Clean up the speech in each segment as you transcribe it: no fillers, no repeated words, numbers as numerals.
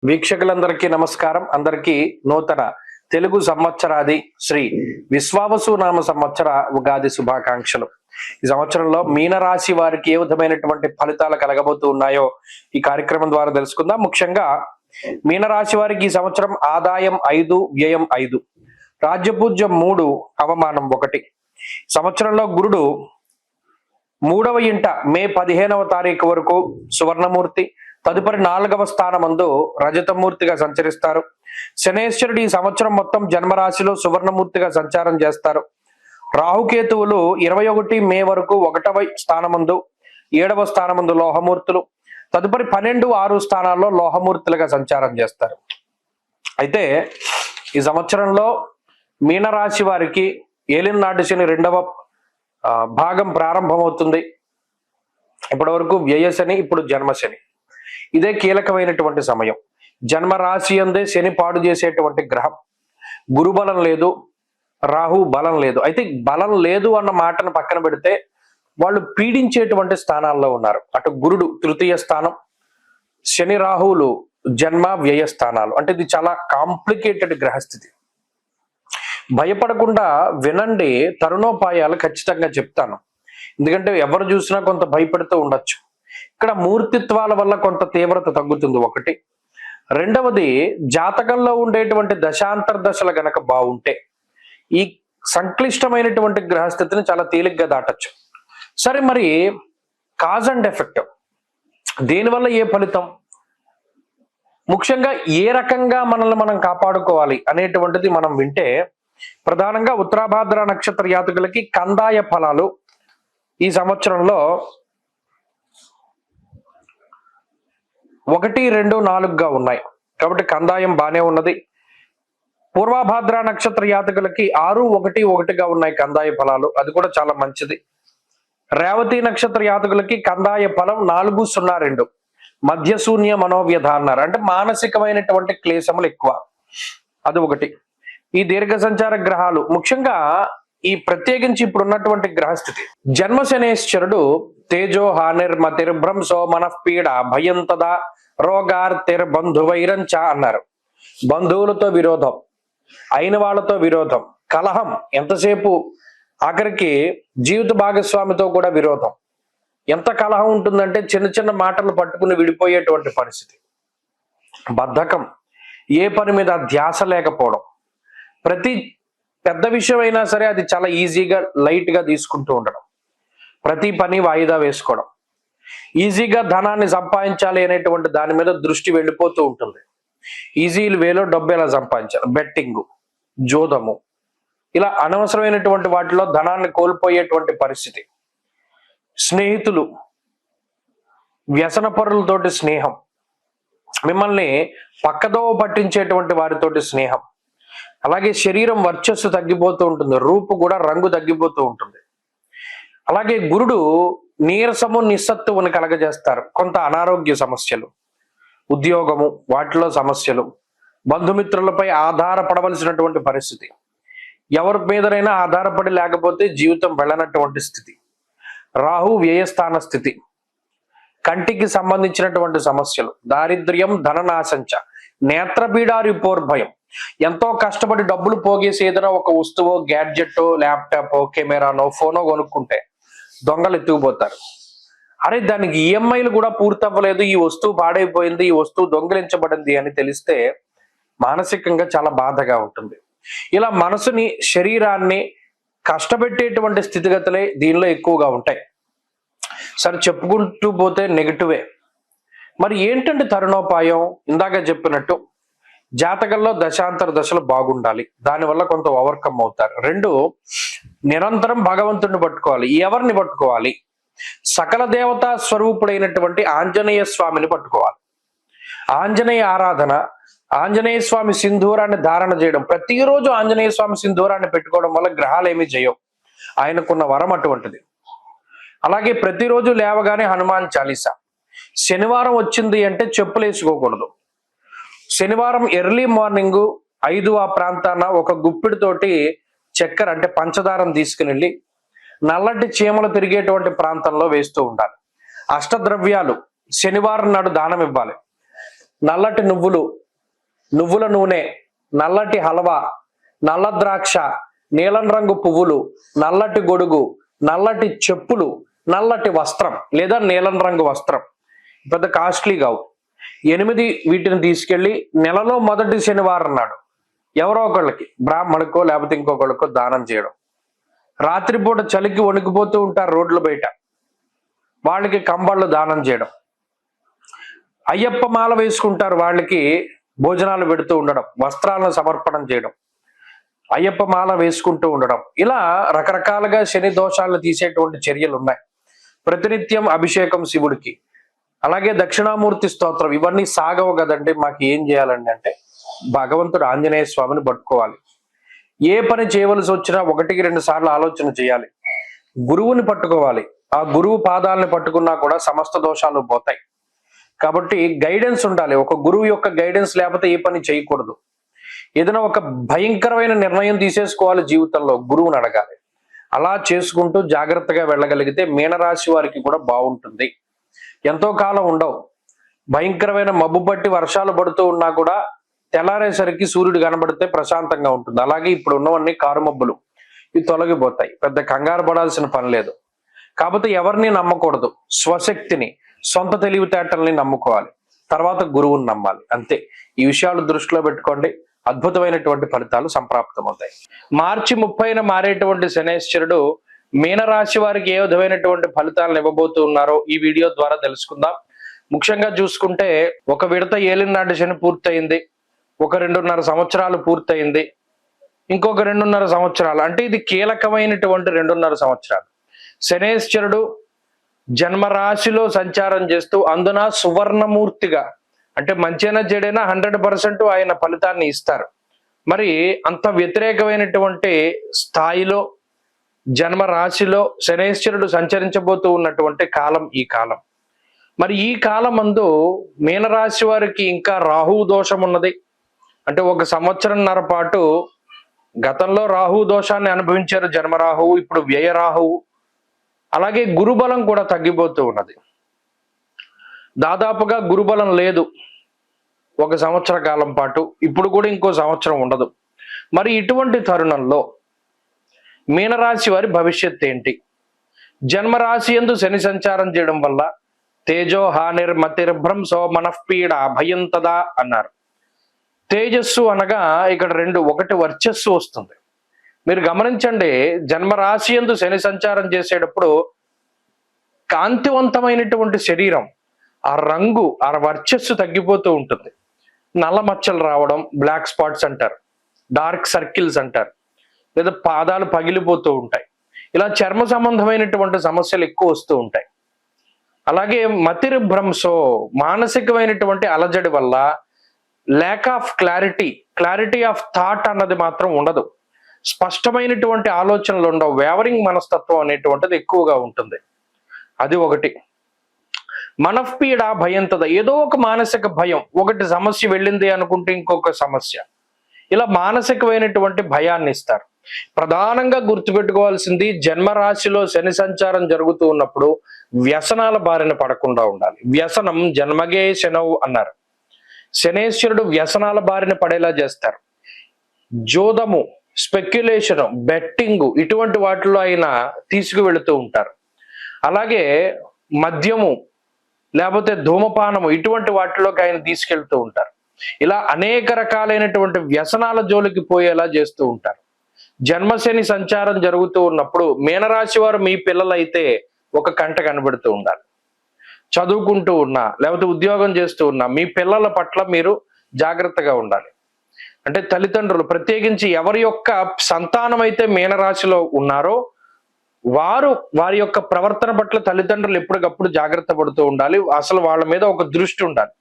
వీక్షకులందరికీ నమస్కారం. అందరికీ నూతన తెలుగు సంవత్సరాది శ్రీ విశ్వావసు నామ సంవత్సర ఉగాది శుభాకాంక్షలు. ఈ సంవత్సరంలో మీనరాశి వారికి ఏ విధమైనటువంటి ఫలితాలు కలగబోతూ ఉన్నాయో ఈ కార్యక్రమం ద్వారా తెలుసుకుందాం. ముఖ్యంగా మీనరాశి వారికి ఈ సంవత్సరం ఆదాయం 5, వ్యయం 5, రాజ్యపూజ్యం 3, అవమానం 1. సంవత్సరంలో గురుడు 3వ ఇంట మే 15వ తారీఖు వరకు సువర్ణమూర్తి, తదుపరి 4వ స్థానమందు రజతమూర్తిగా సంచరిస్తారు. శనేశ్వరుడు ఈ సంవత్సరం మొత్తం జన్మరాశిలో సువర్ణమూర్తిగా సంచారం చేస్తారు. రాహుకేతువులు 21 మే వరకు 1వ స్థానమందు, 7వ స్థానమందు లోహమూర్తులు, తదుపరి 12, 6 స్థానాల్లో లోహమూర్తులుగా సంచారం చేస్తారు. అయితే ఈ సంవత్సరంలో మీనరాశి వారికి ఏలినాటి శని 2వ భాగం ప్రారంభమవుతుంది. ఇప్పటి వరకు వ్యయశని, ఇప్పుడు జన్మశని. ఇదే కీలకమైనటువంటి సమయం. జన్మరాశి అందే శని పాడు చేసేటువంటి గ్రహం. గురు బలం లేదు, రాహు బలం లేదు. అయితే బలం లేదు అన్న మాటను పక్కన పెడితే వాళ్ళు పీడించేటువంటి స్థానాల్లో ఉన్నారు. అటు గురుడు 3వ స్థానం, శని రాహువులు జన్మ వ్యయ స్థానాలు. అంటే ఇది చాలా కాంప్లికేటెడ్ గ్రహస్థితి. భయపడకుండా వినండి, తరుణోపాయాలు ఖచ్చితంగా చెప్తాను. ఎందుకంటే ఎవరు చూసినా కొంత భయపడుతూ ఉండొచ్చు. ఇక్కడ మూర్తిత్వాల వల్ల కొంత తీవ్రత తగ్గుతుంది ఒకటి. రెండవది, జాతకంలో ఉండేటువంటి దశాంతర దశలు గనక బాగుంటే ఈ సంక్లిష్టమైనటువంటి గ్రహస్థితిని చాలా తేలిగ్గా దాటచ్చు. సరే, మరి కాజ్ అండ్ ఎఫెక్ట్, దేనివల్ల ఏ ఫలితం, ముఖ్యంగా ఏ రకంగా మనల్ని మనం కాపాడుకోవాలి అనేటువంటిది మనం వింటే, ప్రధానంగా ఉత్తరాభాద్ర నక్షత్ర జాతకులకి కందాయ ఫలాలు ఈ సంవత్సరంలో 1, 2, 4గా ఉన్నాయి. కాబట్టి కందాయం బానే ఉన్నది. పూర్వభాద్ర నక్షత్ర జాతకులకి 6, 1, 1గా ఉన్నాయి కందాయ ఫలాలు. అది కూడా చాలా మంచిది. రేవతి నక్షత్ర జాతకులకి కందాయ ఫలం 4, 0, 2, మధ్యశూన్య మనోవ్యధ అన్నారు. అంటే మానసికమైనటువంటి క్లేశములు ఎక్కువ. అది ఒకటి. ఈ దీర్ఘ సంచార గ్రహాలు, ముఖ్యంగా ఈ ప్రత్యేకించి ఇప్పుడు ఉన్నటువంటి గ్రహస్థితి, జన్మశనేశ్వరుడు తేజో హానిర్మతిర్భ్రంశో మనఃపీడ భయంతద రోగార్తిర్ బంధువైరంచ అన్నారు. బంధువులతో విరోధం, అయిన వాళ్ళతో విరోధం, కలహం, ఎంతసేపు ఆఖరికి జీవిత భాగస్వామితో కూడా విరోధం. ఎంత కలహం ఉంటుందంటే చిన్న చిన్న మాటలు పట్టుకుని విడిపోయేటువంటి పరిస్థితి. బద్ధకం, ఏ పని మీద ధ్యాస లేకపోవడం, ప్రతి పెద్ద విషయం అయినా సరే అది చాలా ఈజీగా లైట్గా తీసుకుంటూ ఉండడం, ప్రతి పని వాయిదా వేసుకోవడం, ఈజీగా ధనాన్ని సంపాదించాలి అనేటువంటి దాని మీద దృష్టి వెళ్ళిపోతూ ఉంటుంది. ఈజీ వేలో డబ్బు ఎలా సంపాదించాలి, బెట్టింగ్, జోదము, ఇలా అనవసరమైనటువంటి వాటిలో ధనాన్ని కోల్పోయేటువంటి పరిస్థితి. స్నేహితులు, వ్యసన పరులతోటి స్నేహం, మిమ్మల్ని పక్కదోవ పట్టించేటువంటి వారితోటి స్నేహం, అలాగే శరీరం వర్చస్సు తగ్గిపోతూ ఉంటుంది, రూపు కూడా రంగు తగ్గిపోతూ ఉంటుంది. అలాగే గురుడు నీరసము నిస్సత్తువుని కలగజేస్తారు. కొంత అనారోగ్య సమస్యలు, ఉద్యోగము వాటిలో సమస్యలు, బంధుమిత్రులపై ఆధారపడవలసినటువంటి పరిస్థితి, ఎవరి మీదనైనా ఆధారపడి లేకపోతే జీవితం వెళ్ళనటువంటి స్థితి. రాహు వ్యయస్థాన స్థితి, కంటికి సంబంధించినటువంటి సమస్యలు, దారిద్ర్యం, ధననాశంచ, నేత్రపీడారి పోర్భయం. ఎంతో కష్టపడి డబ్బులు పోగేసి ఏదైనా ఒక వస్తువో, గ్యాడ్జెట్టో, ల్యాప్టాపో, కెమెరానో, ఫోనో కొనుక్కుంటే దొంగలు ఎత్తుకుపోతారు. అరే, దానికి ఈఎంఐలు కూడా పూర్తవ్వలేదు, ఈ వస్తువు పాడైపోయింది, ఈ వస్తువు దొంగిలించబడింది అని తెలిస్తే మానసికంగా చాలా బాధగా ఉంటుంది. ఇలా మనసుని, శరీరాన్ని కష్టపెట్టేటువంటి స్థితిగతులే దీనిలో ఎక్కువగా ఉంటాయి. సరే, చెప్పుకుంటూ పోతే నెగిటివే. మరి ఏంటంటే తరుణోపాయం, ఇందాక చెప్పినట్టు జాతకంలో దశాంతర దశలు బాగుండాలి, దానివల్ల కొంత ఓవర్కమ్ అవుతారు. 2, నిరంతరం భగవంతుడిని పట్టుకోవాలి. ఎవరిని పట్టుకోవాలి? సకల దేవతా స్వరూపుడైనటువంటి ఆంజనేయ స్వామిని పట్టుకోవాలి. ఆంజనేయ ఆరాధన, ఆంజనేయ స్వామి సింధూరాన్ని ధారణ చేయడం, ప్రతిరోజు ఆంజనేయ స్వామి సింధూరాన్ని పెట్టుకోవడం వల్ల గ్రహాలు ఏమీ చేయవు. ఆయనకున్న వరం అటువంటిది. అలాగే ప్రతిరోజు లేవగానే హనుమాన్ చాలీసా. శనివారం వచ్చింది అంటే చెప్పులు వేసుకోకూడదు. శనివారం ఎర్లీ మార్నింగ్ 5 ఆ ప్రాంతాన ఒక గుప్పిడితోటి చక్కెర అంటే పంచదారం తీసుకుని నల్లటి చీమలు తిరిగేటువంటి ప్రాంతంలో వేస్తూ ఉండాలి. అష్టద్రవ్యాలు శనివారం నాడు దానం ఇవ్వాలి. నల్లటి నువ్వులు, నువ్వుల నూనె, నల్లటి హల్వా, నల్ల ద్రాక్ష, నీలం రంగు పువ్వులు, నల్లటి గొడుగు, నల్లటి చెప్పులు, నల్లటి వస్త్రం లేదా నీలం రంగు వస్త్రం. పెద్ద కాస్ట్లీ కావు. 8 వీటిని తీసుకెళ్లి నెలలో మొదటి శనివారం నాడు ఎవరో ఒకళ్ళకి, బ్రాహ్మణుకో లేకపోతే ఇంకొకళ్ళకో దానం చేయడం. రాత్రిపూట చలికి వణికిపోతూ ఉంటారు రోడ్ల బయట, వాళ్ళకి కంబళ్ళు దానం చేయడం. అయ్యప్ప మాల వేసుకుంటారు, వాళ్ళకి భోజనాలు పెడుతూ ఉండడం, వస్త్రాలను సమర్పణం చేయడం, అయ్యప్ప మాల వేసుకుంటూ ఉండడం. ఇలా రకరకాలుగా శని దోషాలను తీసేటువంటి చర్యలు ఉన్నాయి. ప్రతినిత్యం అభిషేకం శివుడికి, అలాగే దక్షిణామూర్తి స్తోత్రం, ఇవన్నీ సాగవు కదండి. మాకు ఏం చేయాలండి అంటే భగవంతుడు ఆంజనేయ స్వామిని పట్టుకోవాలి. ఏ పని చేయవలసి వచ్చినా 1-2 సార్లు ఆలోచన చేయాలి. గురువుని పట్టుకోవాలి. ఆ గురువు పాదాలను పట్టుకున్నా కూడా సమస్త దోషాలు పోతాయి. కాబట్టి గైడెన్స్ ఉండాలి. ఒక గురువు యొక్క గైడెన్స్ లేకపోతే ఏ పని చేయకూడదు. ఏదైనా ఒక భయంకరమైన నిర్ణయం తీసేసుకోవాలి జీవితంలో, గురువుని అడగాలి. అలా చేసుకుంటూ జాగ్రత్తగా వెళ్ళగలిగితే మీనరాశి వారికి కూడా బాగుంటుంది. ఎంతో కాలం ఉండవు. భయంకరమైన మబ్బు పట్టి వర్షాలు పడుతూ ఉన్నా కూడా తెల్లారేసరికి సూర్యుడు కనబడితే ప్రశాంతంగా ఉంటుంది. అలాగే ఇప్పుడు ఉన్నవన్నీ కారు మబ్బులు, ఇవి తొలగిపోతాయి. పెద్ద కంగారు పడాల్సిన పని లేదు. కాకపోతే ఎవరిని నమ్మకూడదు. స్వశక్తిని, సొంత తెలివితేటల్ని నమ్ముకోవాలి. తర్వాత గురువుని నమ్మాలి, అంతే. ఈ విషయాలు దృష్టిలో పెట్టుకోండి. అద్భుతమైనటువంటి ఫలితాలు సంప్రాప్తమవుతాయి. మార్చి 30న మారేటువంటి శనేశ్వరుడు మీనరాశి వారికి ఏ విధమైనటువంటి ఫలితాలను ఇవ్వబోతూ ఉన్నారో ఈ వీడియో ద్వారా తెలుసుకుందాం. ముఖ్యంగా చూసుకుంటే ఒక విడత ఏలినాటి శని పూర్తయింది, ఒక 2.5 సంవత్సరాలు పూర్తయింది, ఇంకొక 2.5 సంవత్సరాలు, అంటే ఇది కీలకమైనటువంటి 2.5 సంవత్సరాలు. శనేశ్వరుడు జన్మరాశిలో సంచారం చేస్తూ అందున సువర్ణమూర్తిగా, అంటే మంచైనా చెడైనా 100% ఆయన ఫలితాన్ని ఇస్తారు. మరి అంత వ్యతిరేకమైనటువంటి స్థాయిలో జన్మరాశిలో శనేశ్వరుడు సంచరించబోతూ ఉన్నటువంటి కాలం ఈ కాలం. మరి ఈ కాలం అందు మీనరాశి వారికి ఇంకా రాహువు దోషం ఉన్నది. అంటే 1 సంవత్సరంన్నర పాటు గతంలో రాహువు దోషాన్ని అనుభవించారు జన్మరాహువు, ఇప్పుడు వ్యయ రాహువు. అలాగే గురుబలం కూడా తగ్గిపోతూ ఉన్నది. దాదాపుగా గురుబలం లేదు 1 సంవత్సర కాలం పాటు, ఇప్పుడు కూడా ఇంకో సంవత్సరం ఉండదు. మరి ఇటువంటి తరుణంలో మీనరాశి వారి భవిష్యత్ ఏంటి? జన్మరాశి యందు శని సంచారం చేయడం వల్ల తేజో హానిర్మతిర్భ్రంశో మనఃపీడ భయం తదా అన్నారు. తేజస్సు అనగా ఇక్కడ 2, ఒకటి వర్చస్సు వస్తుంది. మీరు గమనించండి, జన్మరాశి యందు శని సంచారం చేసేటప్పుడు కాంతివంతమైనటువంటి శరీరం, ఆ రంగు, ఆ వర్చస్సు తగ్గిపోతూ ఉంటుంది. నల్ల మచ్చలు రావడం, బ్లాక్ స్పాట్స్ అంటారు, డార్క్ సర్కిల్స్ అంటారు, లేదా పాదాలు పగిలిపోతూ ఉంటాయి. ఇలా చర్మ సంబంధమైనటువంటి సమస్యలు ఎక్కువ వస్తూ ఉంటాయి. అలాగే మతిర్భ్రంశో, మానసికమైనటువంటి అలజడి వల్ల lack of clarity of thought అన్నది మాత్రం ఉండదు. స్పష్టమైనటువంటి ఆలోచనలు ఉండవు. వేవరింగ్ మనస్తత్వం అనేటువంటిది ఎక్కువగా ఉంటుంది. అది ఒకటి. మనఃపీడ భయంతద, ఏదో ఒక మానసిక భయం, ఒకటి సమస్య వెళ్ళింది అనుకుంటే ఇంకొక సమస్య, ఇలా మానసికమైనటువంటి భయాన్ని ఇస్తారు. ప్రధానంగా గుర్తుపెట్టుకోవాల్సింది, జన్మరాశిలో శని సంచారం జరుగుతూ ఉన్నప్పుడు వ్యసనాల బారిన పడకుండా ఉండాలి. వ్యసనం జన్మగే శనవు అన్నారు. శనేశ్వరుడు వ్యసనాల బారిన పడేలా చేస్తారు. జోదము, స్పెక్యులేషన్, బెట్టింగ్, ఇటువంటి వాటిలో ఆయన తీసుకువెళుతూ ఉంటారు. అలాగే మద్యము లేకపోతే ధూమపానము, ఇటువంటి వాటిలోకి ఆయన తీసుకెళ్తూ ఉంటారు. ఇలా అనేక రకాలైనటువంటి వ్యసనాల జోలికి పోయేలా చేస్తూ ఉంటారు. జన్మశని సంచారం జరుగుతూ ఉన్నప్పుడు మీనరాశి వారు మీ పిల్లలైతే ఒక కంట కనబడుతూ ఉండాలి. చదువుకుంటూ ఉన్నా లేకపోతే ఉద్యోగం చేస్తూ ఉన్నా మీ పిల్లల పట్ల మీరు జాగ్రత్తగా ఉండాలి. అంటే తల్లిదండ్రులు, ప్రత్యేకించి ఎవరి యొక్క సంతానం అయితే మీనరాశిలో ఉన్నారో వారి యొక్క ప్రవర్తన పట్ల తల్లిదండ్రులు ఎప్పటికప్పుడు జాగ్రత్త పడుతూ ఉండాలి. అసలు వాళ్ళ మీద ఒక దృష్టి ఉండాలి.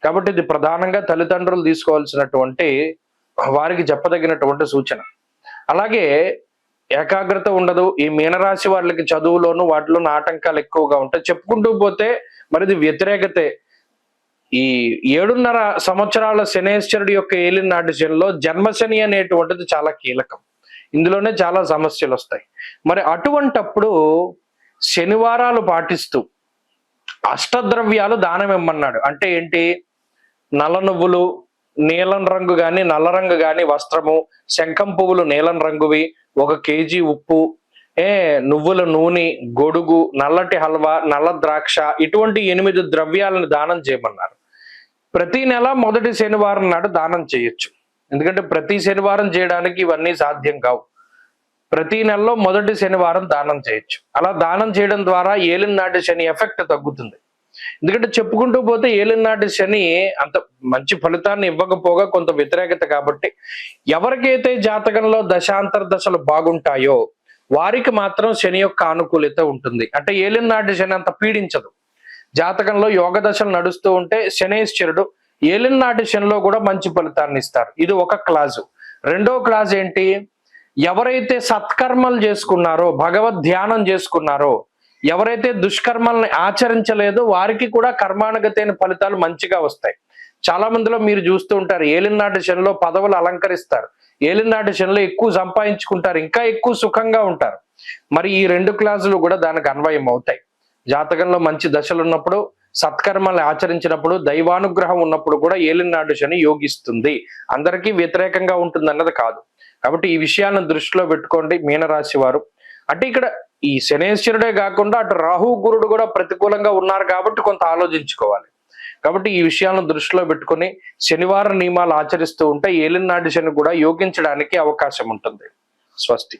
కాబట్టి ఇది ప్రధానంగా తల్లిదండ్రులు తీసుకోవాల్సినటువంటి, వారికి చెప్పదగినటువంటి సూచన. అలాగే ఏకాగ్రత ఉండదు ఈ మీనరాశి వాళ్ళకి. చదువులోను వాటిలోనూ ఆటంకాలు ఎక్కువగా ఉంటాయి. చెప్పుకుంటూ పోతే మరిది వ్యతిరేకతే. ఈ 7.5 సంవత్సరాల శనేశ్వరుడి యొక్క ఏలినాటి శనిలో జన్మశని అనేటువంటిది చాలా కీలకం. ఇందులోనే చాలా సమస్యలు వస్తాయి. మరి అటువంటప్పుడు శనివారాలు పాటిస్తూ అష్టద్రవ్యాలు దానం ఇమ్మన్నాడు. అంటే ఏంటి? నల్ల నువ్వులు నీలం రంగు గాని నల్ల రంగు గాని వస్త్రము, శంఖం పువ్వులు నీలం రంగువి, 1 కేజీ ఉప్పు, నువ్వుల నూనె, గొడుగు, నల్లటి హల్వా, నల్ల ద్రాక్ష, ఇటువంటి 8 ద్రవ్యాలను దానం చేయమన్నారు. ప్రతి నెల మొదటి శనివారం నాడు దానం చేయొచ్చు. ఎందుకంటే ప్రతి శనివారం చేయడానికి ఇవన్నీ సాధ్యం కావు. ప్రతి నెలలో మొదటి శనివారం దానం చేయొచ్చు. అలా దానం చేయడం ద్వారా ఏలినాటి శని ఎఫెక్ట్ తగ్గుతుంది. ఎందుకంటే చెప్పుకుంటూ పోతే ఏలినాటి శని అంత మంచి ఫలితాన్ని ఇవ్వకపోగా కొంత వ్యతిరేకత కాబట్టి, ఎవరికైతే జాతకంలో దశాంతర దశలు బాగుంటాయో వారికి మాత్రం శని యొక్క ఆనుకూలత ఉంటుంది. అంటే ఏలినాటి శని అంత పీడించదు. జాతకంలో యోగ దశలు నడుస్తూ ఉంటే శనేశ్వరుడు ఏలినాటి శనిలో కూడా మంచి ఫలితాన్ని ఇస్తారు. ఇది ఒక క్లాసు. రెండో క్లాస్ ఏంటి? ఎవరైతే సత్కర్మలు చేసుకున్నారో, భగవద్ ధ్యానం చేసుకున్నారో, ఎవరైతే దుష్కర్మల్ని ఆచరించలేదో వారికి కూడా కర్మానుగతైన ఫలితాలు మంచిగా వస్తాయి. చాలా మందిలో మీరు చూస్తూ ఉంటారు, ఏలినాటి శనిలో పదవులు అలంకరిస్తారు, ఏలినాటి శనిలో ఎక్కువ సంపాదించుకుంటారు, ఇంకా ఎక్కువ సుఖంగా ఉంటారు. మరి ఈ 2 క్లాసులు కూడా దానికి అన్వయం అవుతాయి. జాతకంలో మంచి దశలు ఉన్నప్పుడు, సత్కర్మలు ఆచరించినప్పుడు, దైవానుగ్రహం ఉన్నప్పుడు కూడా ఏలినాటి శని యోగిస్తుంది. అందరికీ వ్యతిరేకంగా ఉంటుంది అన్నది కాదు. కాబట్టి ఈ విషయాలను దృష్టిలో పెట్టుకోండి మీనరాశి వారు. అంటే ఇక్కడ ఈ శనేశ్వరుడే కాకుండా అటు రాహు గురుడు కూడా ప్రతికూలంగా ఉన్నారు కాబట్టి కొంత ఆలోచించుకోవాలి. కాబట్టి ఈ విషయాలను దృష్టిలో పెట్టుకొని శనివారం నియమాలు ఆచరిస్తూ ఉంటే ఏలినాటి శని కూడా యోగించడానికి అవకాశం ఉంటుంది. స్వస్తి.